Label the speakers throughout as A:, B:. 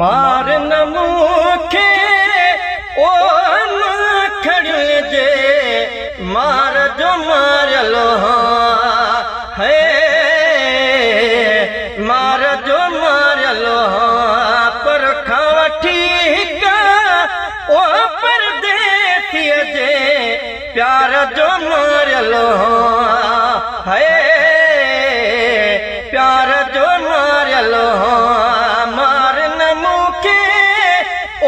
A: मार न मूंखे ओ खड़िल जे मार जो मारियलो है मार जो मारियलो पर खां वठी ओ परदेसीअ जे प्यार जो मारियलो है प्यार जो मारियलो मार न मूंखे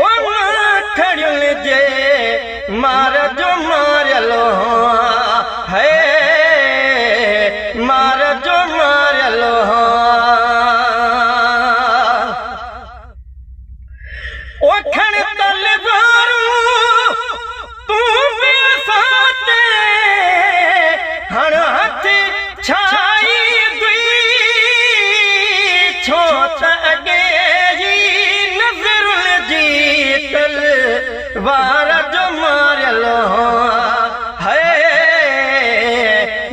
A: ओ खड़िल जे मार जो मारियलो है मार जो मारियलो ओ खण तलवारू तू बि साथे हण हथ छाई दुई छो त अॻे जी नज़रुन जी तलवार जो मारियलो है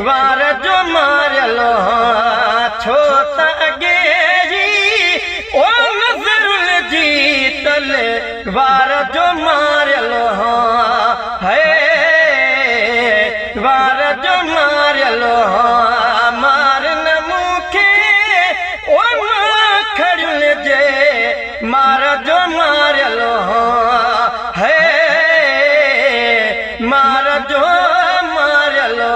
A: वार जो मारियलो छो त अॻे जी ओ नज़रुन जी तलवार जो मारियलो है वार जो मारियलो मार न मूंखे ओ खड़िल जे मार जो मारियलो है मार जो मारियलो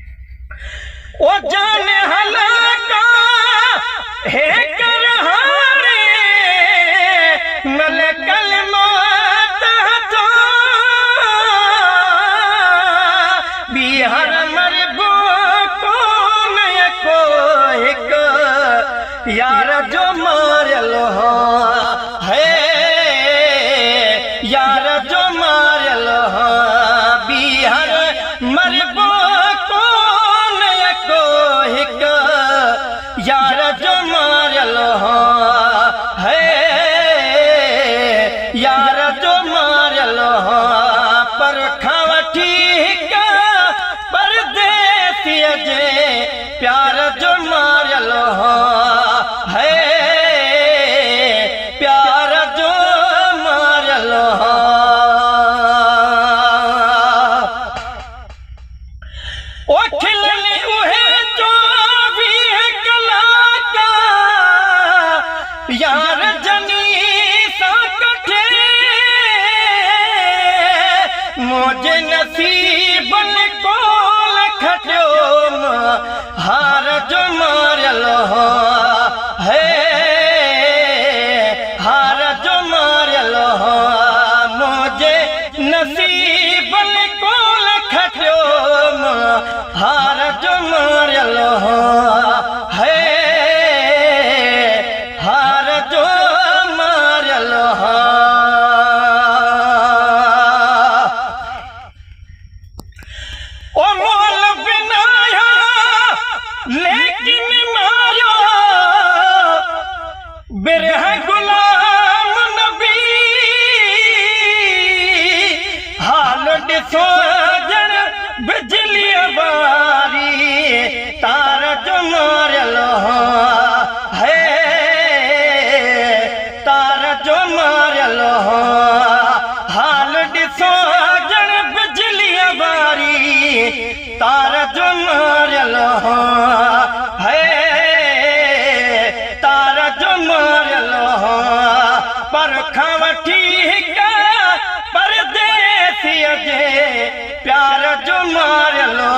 A: ओ जान हलाका हे कर हारे मलकल मौत तो बिहार मरबो कोन को हिक यार जो मारियलो है यार जो मारियलो बिहार मरबो कोन को हिक यार जो मारियलो है यार जो मारियलो पर खां वठी परदेसीअ जे प्यार जो मारियलो है प्यार जो मारियलो ओ खिलने उहे 24 कलाक यार जनी सा कठे मुझे नसीबन कोल खटियो हार जो मारियलो है हार जो मारियलो मुझे नसीबन कोल खटियो हार जो मारियलो है हार जो मारियलो ओ मोल बिनाया लेकिन मारो बिरह गुलाम नबी हाल ॾिसो जण बिजली वारी तार जो मारियलो है तार जो मारियलो हाल ॾिसो जण बिजली वारी तार जो मारियलो है तार जो मारियलो पर खां वठी परदेसीअ जे प्यार जो मारियलो